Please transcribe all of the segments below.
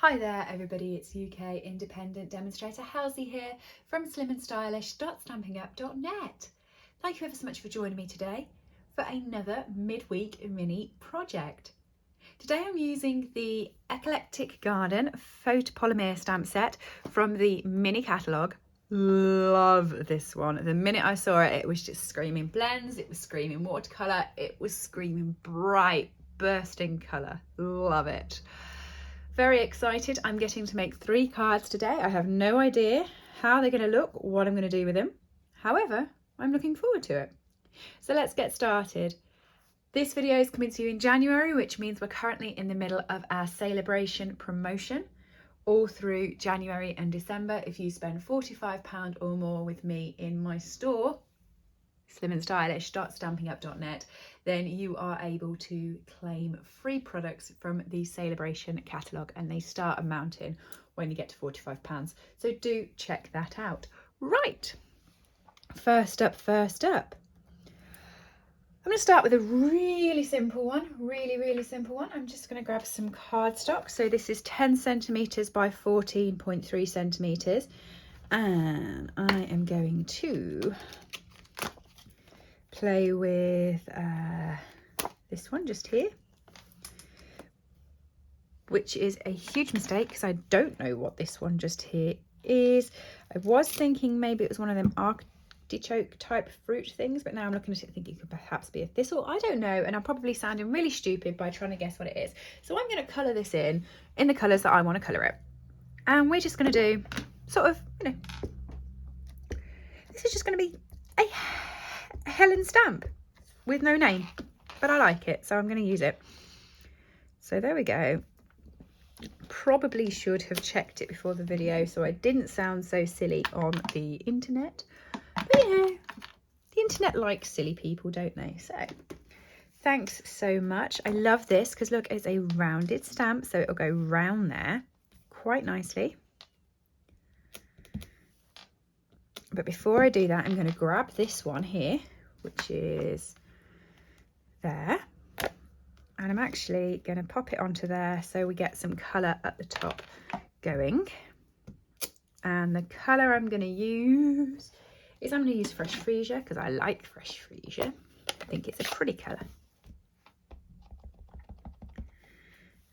Hi there everybody, it's UK independent demonstrator Helzie here from SlimmandStylish.stampinup.net. Thank you ever so much for joining me today for another midweek mini project. Today I'm using the Eclectic Garden photopolymer stamp set from the mini catalogue. Love this one. The minute I saw it, it was just screaming blends, it was screaming watercolour, it was screaming bright bursting colour. Love it. Very excited. I'm getting to make 3 cards today. I have no idea how they're going to look, what I'm going to do with them. However, I'm looking forward to it. So let's get started. This video is coming to you in January, which means we're currently in the middle of our celebration promotion all through January and December. If you spend £45 or more with me in my store, SlimmandStylish.stampinup.net, then you are able to claim free products from the celebration catalogue, and they start amounting when you get to £45. So do check that out. Right, first up. I'm going to start with a really simple one, really simple one. I'm just going to grab some cardstock. So this is 10 centimetres by 14.3 centimetres, and I am going to play with this one just here, which is a huge mistake because I don't know what this one just here is. I was thinking maybe it was one of them artichoke type fruit things, but now I'm looking at it thinking it could perhaps be a thistle. I don't know, and I'm probably sounding really stupid by trying to guess what it is. So I'm going to colour this in the colours that I want to colour it, and we're just going to do sort of, you know, this is just going to be a Helen stamp with no name, but I like it, so I'm going to use it. So there we go. Probably should have checked it before the video so I didn't sound so silly on the internet, but you know, the internet likes silly people, don't they? So thanks so much. I love this because look, it's a rounded stamp, so it'll go round there quite nicely. But before I do that, I'm going to grab this one here, which is there, and I'm actually going to pop it onto there so we get some colour at the top going. And the colour I'm going to use is, I'm going to use Fresh Freesia because I like Fresh Freesia. I think it's a pretty colour.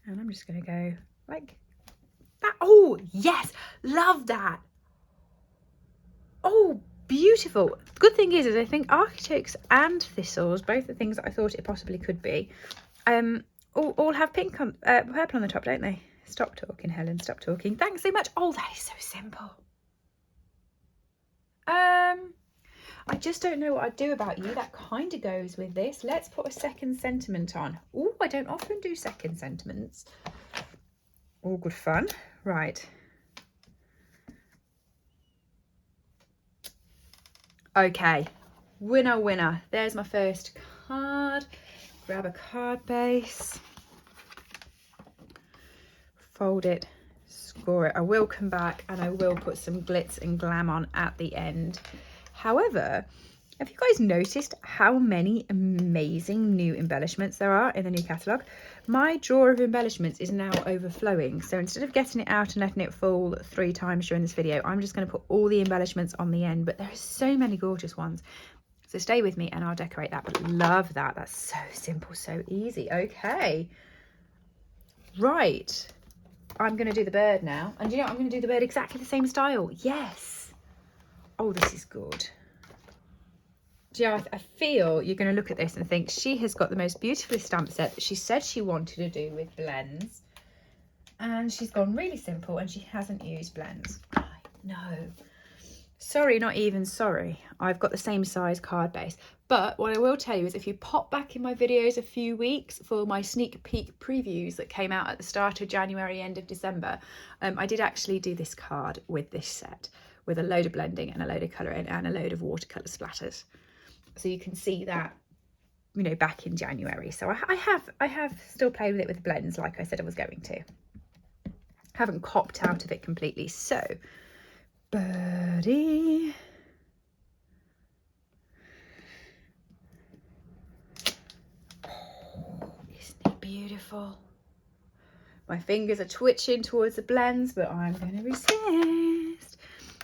And I'm just going to go like that. Oh yes, love that. Oh, beautiful. Good thing is I think artichokes and thistles, both the things that I thought it possibly could be, all have pink on, purple on the top, don't they? Stop talking, Helen, stop talking. Thanks so much. Oh, that is so simple. I just don't know what I'd do about you. That kind of goes with this. Let's put a second sentiment on. Oh, I don't often do second sentiments. All good fun. Right. Okay, winner. There's my first card. Grab a card base, fold it, score it. I will come back and I will put some glitz and glam on at the end. However, have you guys noticed how many amazing new embellishments there are in the new catalogue? My drawer of embellishments is now overflowing. So instead of getting it out and letting it fall 3 times during this video, I'm just going to put all the embellishments on the end. But there are so many gorgeous ones. So stay with me and I'll decorate that. But love that. That's so simple, so easy. Okay. Right. I'm going to do the bird now. And you know what? I'm going to do the bird exactly the same style. Yes. Oh, this is good. Yeah, I feel you're going to look at this and think she has got the most beautiful stamp set that she said she wanted to do with blends, and she's gone really simple and she hasn't used blends. I know. Sorry, not even sorry. I've got the same size card base. But what I will tell you is if you pop back in my videos a few weeks for my sneak peek previews that came out at the start of January, end of December, I did actually do this card with this set with a load of blending and a load of colouring and a load of watercolour splatters. So you can see that, you know, back in January. So I have still played with it with blends like I said I was going to. Haven't copped out of it completely. So, birdie. Oh, isn't it beautiful? My fingers are twitching towards the blends, but I'm going to resist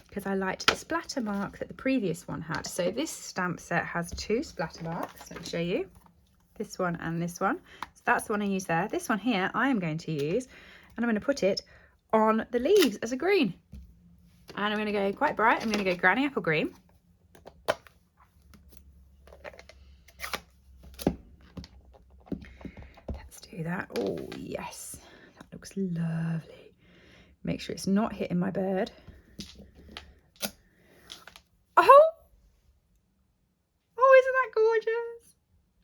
because I liked the splatter mark that the previous one had. So this stamp set has 2 splatter marks. Let me show you. This one and this one. So that's the one I use there. This one here I am going to use, and I'm going to put it on the leaves as a green. And I'm going to go quite bright. I'm going to go Granny Apple Green. Let's do that. Oh, yes. That looks lovely. Make sure it's not hitting my bird. Oh! Oh, isn't that gorgeous?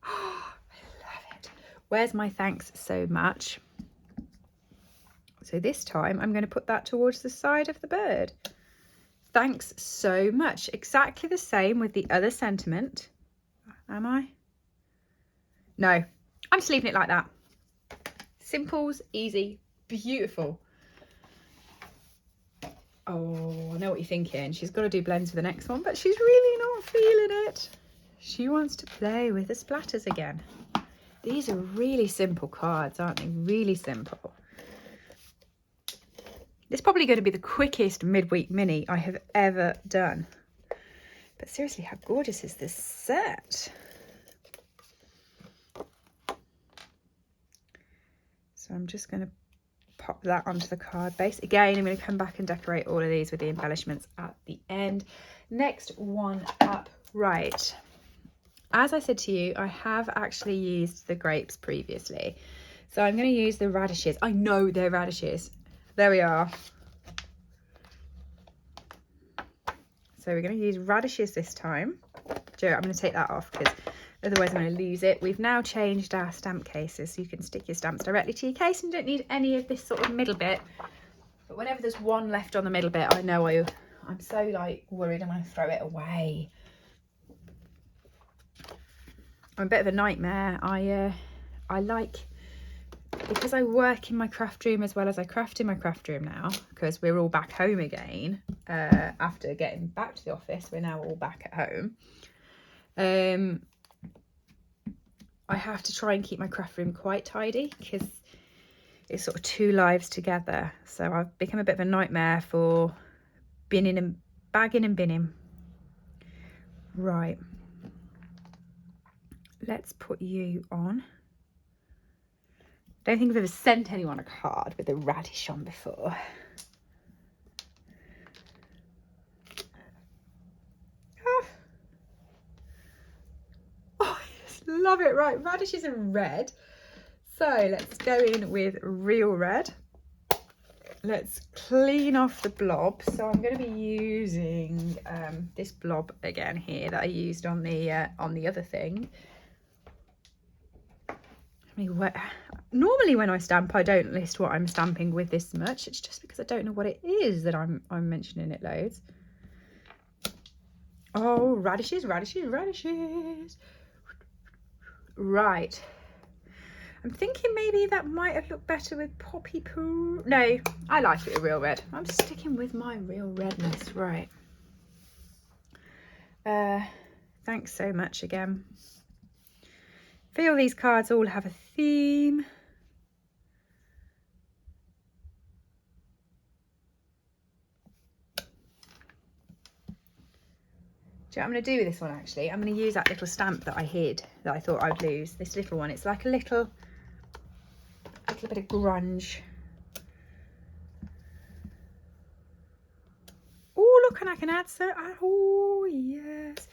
Oh, I love it. Where's my thanks so much? So this time I'm going to put that towards the side of the bird. Thanks so much. Exactly the same with the other sentiment. Am I? No, I'm just leaving it like that. Simples, easy, beautiful. Oh, I know what you're thinking. She's got to do blends for the next one, but she's really not feeling it. She wants to play with the splatters again. These are really simple cards, aren't they? Really simple. It's probably going to be the quickest midweek mini I have ever done. But seriously, how gorgeous is this set? So I'm just going to pop that onto the card base. Again, I'm going to come back and decorate all of these with the embellishments at the end. Next one up, right. As I said to you, I have actually used the grapes previously. So I'm going to use the radishes. I know they're radishes. There we are. So we're going to use radishes this time. Joe, I'm going to take that off because otherwise I'm going to lose it. We've now changed our stamp cases so you can stick your stamps directly to your case and you don't need any of this sort of middle bit. But whenever there's one left on the middle bit, I know I'm so like worried I'm going to throw it away. I'm a bit of a nightmare. I like, because I work in my craft room as well as I craft in my craft room now, because we're all back home again after getting back to the office. We're now all back at home. I have to try and keep my craft room quite tidy because it's sort of 2 lives together. So I've become a bit of a nightmare for binning and bagging and binning. Right. Let's put you on. Don't think I've ever sent anyone a card with a radish on before. Oh, I just love it. Right, radishes are red. So let's go in with real red. Let's clean off the blob. So I'm going to be using this blob again here that I used on the other thing. Normally when I stamp, I don't list what I'm stamping with this much. It's just because I don't know what it is that I'm mentioning it loads. Oh, radishes, radishes, radishes. Right. I'm thinking maybe that might have looked better with poppy poo. No, I like it with real red. I'm sticking with my real redness. Right. Thanks so much again. Feel these cards all have a theme. Do you know what I'm going to do with this one actually? I'm going to use that little stamp that I hid that I thought I'd lose. This little one. It's like a little bit of grunge. Oh, look, and I can add so. Oh, yes.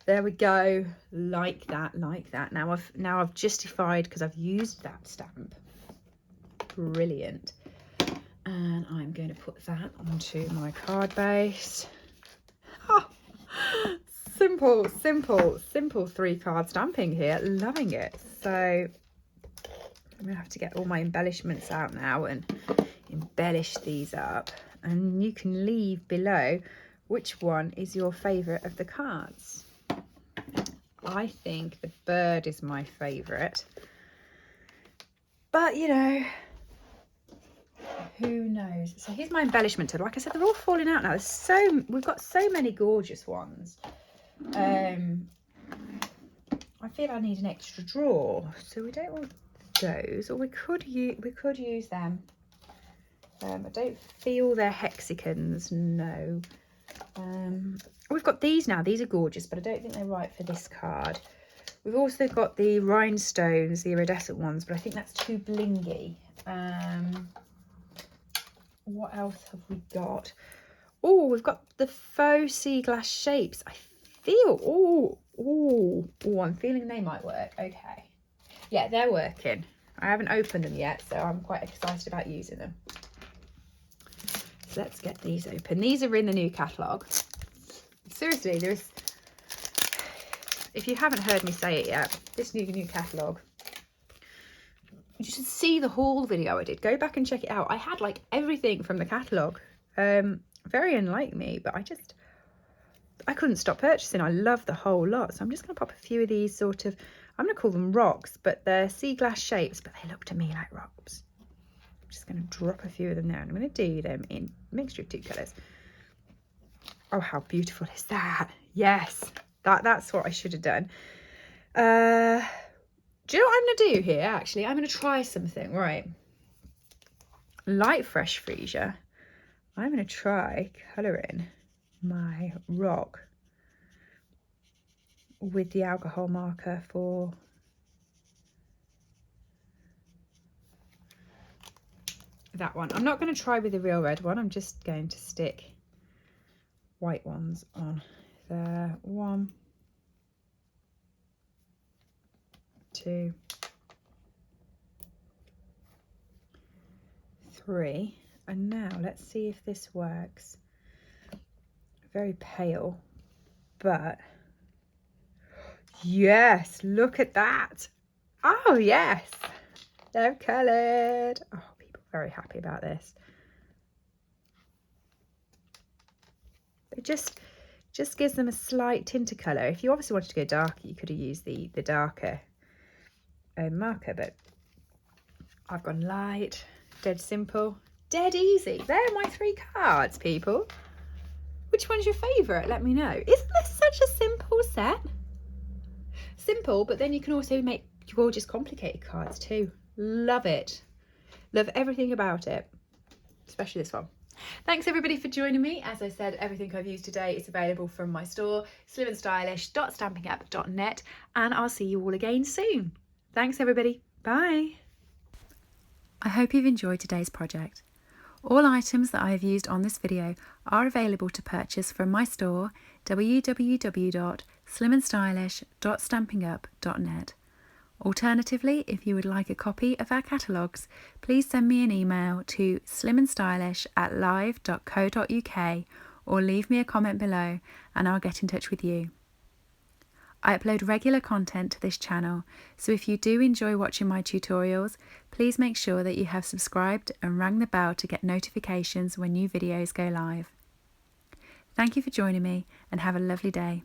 There we go, like that, like that. Now I've justified because I've used that stamp. Brilliant. And I'm going to put that onto my card base. Oh, simple, simple, simple 3-card stamping here. Loving it. So I'm going to have to get all my embellishments out now and embellish these up. And you can leave below which one is your favourite of the cards. I think the bird is my favourite, but you know, who knows? So here's my embellishment table. Like I said, they're all falling out now. We've got so many gorgeous ones. I feel I need an extra drawer, so we don't want those, or we could use them. I don't feel they're hexagons, no. We've got these now. These are gorgeous, but I don't think they're right for this card. We've also got the rhinestones, the iridescent ones, but I think that's too blingy. What else have we got? Oh, we've got the faux sea glass shapes. I feel, I'm feeling they might work. Okay. Yeah, they're working. I haven't opened them yet, so I'm quite excited about using them. So let's get these open. These are in the new catalogue. Seriously, if you haven't heard me say it yet, this new catalogue, you should see the haul video I did. Go back and check it out. I had like everything from the catalogue. Very unlike me, but I couldn't stop purchasing. I love the whole lot. So I'm just going to pop a few of these sort of, I'm going to call them rocks, but they're sea glass shapes, but they look to me like rocks. I'm just going to drop a few of them there, and I'm going to do them in mixture of 2 colours. Oh, how beautiful is that? Yes, that's what I should have done. Do you know what I'm going to do here, actually? I'm going to try something, right? Light fresh freesia. I'm going to try colouring my rock with the alcohol marker for that one. I'm not going to try with the real red one. I'm just going to stick white ones on there. 1, 2, 3, and now let's see if this works. Very pale, but yes, look at that. Oh yes, they're coloured. Oh, people are very happy about this. It just gives them a slight tint of colour. If you obviously wanted to go darker, you could have used the darker marker, but I've gone light, dead simple, dead easy. There are my 3 cards, people. Which one's your favourite? Let me know. Isn't this such a simple set? Simple, but then you can also make gorgeous complicated cards too. Love it. Love everything about it, especially this one. Thanks everybody for joining me. As I said, everything I've used today is available from my store, SlimmandStylish.stampinup.net, and I'll see you all again soon. Thanks everybody. Bye. I hope you've enjoyed today's project. All items that I have used on this video are available to purchase from my store, www.SlimmandStylish.stampinup.net. Alternatively, if you would like a copy of our catalogues, please send me an email to slimandstylish@live.co.uk or leave me a comment below and I'll get in touch with you. I upload regular content to this channel, so if you do enjoy watching my tutorials, please make sure that you have subscribed and rang the bell to get notifications when new videos go live. Thank you for joining me and have a lovely day.